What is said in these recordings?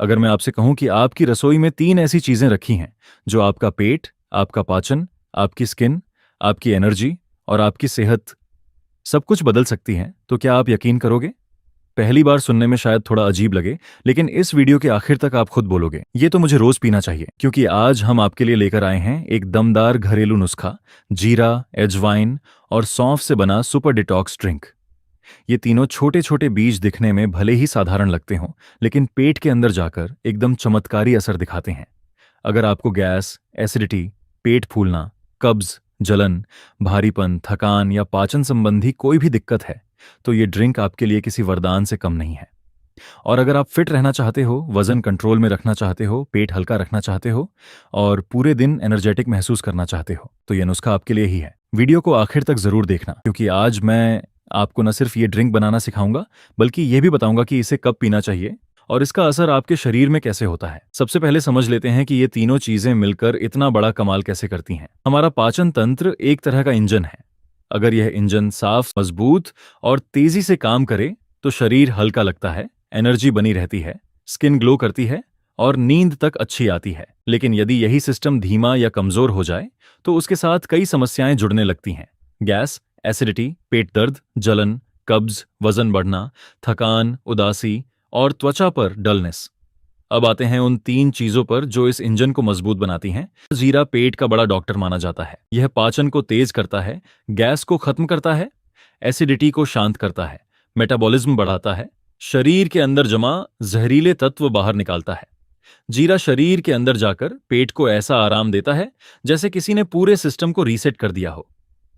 अगर मैं आपसे कहूं कि आपकी रसोई में 3 ऐसी चीजें रखी हैं जो आपका पेट, आपका पाचन, आपकी स्किन, आपकी एनर्जी और आपकी सेहत सब कुछ बदल सकती हैं, तो क्या आप यकीन करोगे? पहली बार सुनने में शायद थोड़ा अजीब लगे, लेकिन इस वीडियो के आखिर तक आप खुद बोलोगे, ये तो मुझे रोज पीना चाहिए, क्योंकि आज हम आपके लिए लेकर आए हैं एक दमदार घरेलू नुस्खा, जीरा, एजवाइन और सौंफ से बना सुपर डिटॉक्स ड्रिंक। ये तीनों छोटे छोटे बीज दिखने में भले ही साधारण लगते हों, लेकिन पेट के अंदर जाकर एकदम चमत्कारी असर दिखाते हैं। अगर आपको गैस, एसिडिटी, पेट फूलना, कब्ज, जलन, भारीपन, थकान या पाचन संबंधी कोई भी दिक्कत है, तो ये ड्रिंक आपके लिए किसी वरदान से कम नहीं है। और अगर आप फिट रहना चाहते हो, वजन कंट्रोल में रखना चाहते हो, पेट हल्का रखना चाहते हो और पूरे दिन एनर्जेटिक महसूस करना चाहते हो, तो ये नुस्खा आपके लिए ही है। वीडियो को आखिर तक जरूर देखना, क्योंकि आज मैं आपको न सिर्फ ये ड्रिंक बनाना सिखाऊंगा, बल्कि ये भी बताऊंगा कि इसे कब पीना चाहिए और इसका असर आपके शरीर में कैसे होता है। सबसे पहले समझ लेते हैं कि ये तीनों चीजें मिलकर इतना बड़ा कमाल कैसे करती हैं। हमारा पाचन तंत्र एक तरह का इंजन है। अगर यह इंजन साफ, मजबूत और तेजी से काम करे तो शरीर हल्का लगता है, एनर्जी बनी रहती है, स्किन ग्लो करती है और नींद तक अच्छी आती है। लेकिन यदि यही सिस्टम धीमा या कमजोर हो जाए तो उसके साथ कई समस्याएं जुड़ने लगती हैं। गैस, एसिडिटी, पेट दर्द, जलन, कब्ज, वजन बढ़ना, थकान, उदासी और त्वचा पर डलनेस। अब आते हैं उन 3 चीजों पर जो इस इंजन को मजबूत बनाती हैं। जीरा पेट का बड़ा डॉक्टर माना जाता है। यह पाचन को तेज करता है, गैस को खत्म करता है, एसिडिटी को शांत करता है, मेटाबॉलिज्म बढ़ाता है, शरीर के अंदर जमा जहरीले तत्व बाहर निकालता है। जीरा शरीर के अंदर जाकर पेट को ऐसा आराम देता है जैसे किसी ने पूरे सिस्टम को रीसेट कर दिया हो।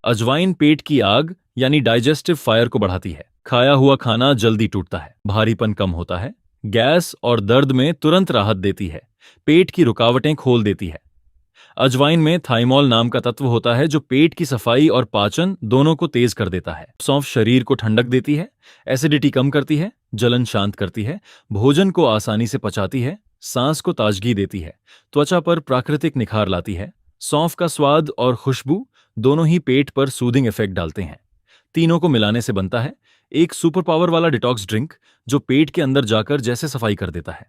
अजवाइन पेट की आग यानी डाइजेस्टिव फायर को बढ़ाती है। खाया हुआ खाना जल्दी टूटता है, भारीपन कम होता है, गैस और दर्द में तुरंत राहत देती है, पेट की रुकावटें खोल देती है। अजवाइन में थाइमोल नाम का तत्व होता है जो पेट की सफाई और पाचन दोनों को तेज कर देता है। सौंफ शरीर को ठंडक देती है, एसिडिटी कम करती है, जलन शांत करती है, भोजन को आसानी से पचाती है, सांस को ताजगी देती है, त्वचा पर प्राकृतिक निखार लाती है। सौंफ का स्वाद और खुशबू दोनों ही पेट पर सूदिंग इफेक्ट डालते हैं। तीनों को मिलाने से बनता है एक सुपर पावर वाला डिटॉक्स ड्रिंक जो पेट के अंदर जाकर जैसे सफाई कर देता है।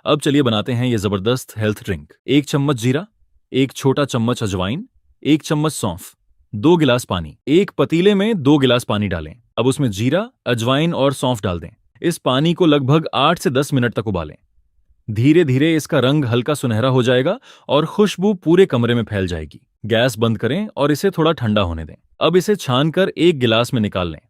अब चलिए बनाते हैं ये जबरदस्त हेल्थ ड्रिंक। 1 चम्मच जीरा, 1 छोटा चम्मच अजवाइन, 1 चम्मच सौंफ, 2 गिलास पानी। एक पतीले में 2 गिलास पानी डालें। अब उसमें जीरा, अजवाइन और सौंफ डाल दें। इस पानी को लगभग 8 से 10 मिनट तक उबालें। धीरे धीरे इसका रंग हल्का सुनहरा हो जाएगा और खुशबू पूरे कमरे में फैल जाएगी। गैस बंद करें और इसे थोड़ा ठंडा होने दें। अब इसे छानकर एक गिलास में निकाल लें।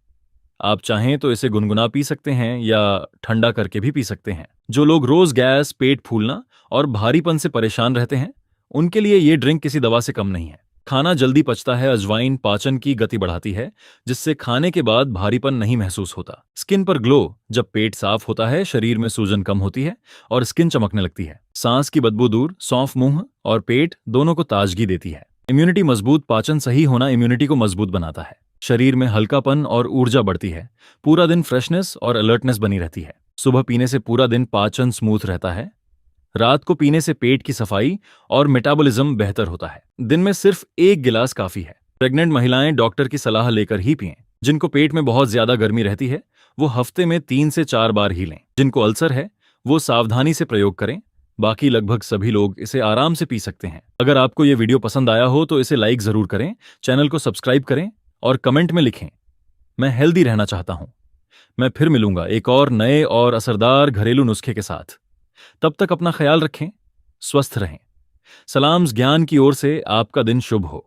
आप चाहें तो इसे गुनगुना पी सकते हैं या ठंडा करके भी पी सकते हैं। जो लोग रोज गैस, पेट फूलना और भारीपन से परेशान रहते हैं, उनके लिए ये ड्रिंक किसी दवा से कम नहीं है। खाना जल्दी पचता है, अजवाइन पाचन की गति बढ़ाती है, जिससे खाने के बाद भारीपन नहीं महसूस होता। स्किन पर ग्लो, जब पेट साफ होता है, शरीर में सूजन कम होती है और स्किन चमकने लगती है। सांस की बदबू दूर, सौंफ मुंह और पेट दोनों को ताजगी देती है। इम्यूनिटी मजबूत, पाचन सही होना इम्यूनिटी को मजबूत बनाता है। शरीर में हल्कापन और ऊर्जा बढ़ती है। पूरा दिन फ्रेशनेस और अलर्टनेस बनी रहती है। सुबह पीने से पूरा दिन पाचन स्मूथ रहता है। रात को पीने से पेट की सफाई और मेटाबॉलिज्म बेहतर होता है। दिन में सिर्फ 1 गिलास काफी है। प्रेग्नेंट महिलाएं डॉक्टर की सलाह लेकर ही पिएं। जिनको पेट में बहुत ज्यादा गर्मी रहती है, वो हफ्ते में 3 से 4 बार ही लें। जिनको अल्सर है, वो सावधानी से प्रयोग करें। बाकी लगभग सभी लोग इसे आराम से पी सकते हैं। अगर आपको ये वीडियो पसंद आया हो तो इसे लाइक जरूर करें, चैनल को सब्सक्राइब करें और कमेंट में लिखें, मैं हेल्दी रहना चाहता हूं। मैं फिर मिलूंगा एक और नए और असरदार घरेलू नुस्खे के साथ। तब तक अपना ख्याल रखें, स्वस्थ रहें। सलाम्स ज्ञान की ओर से आपका दिन शुभ हो।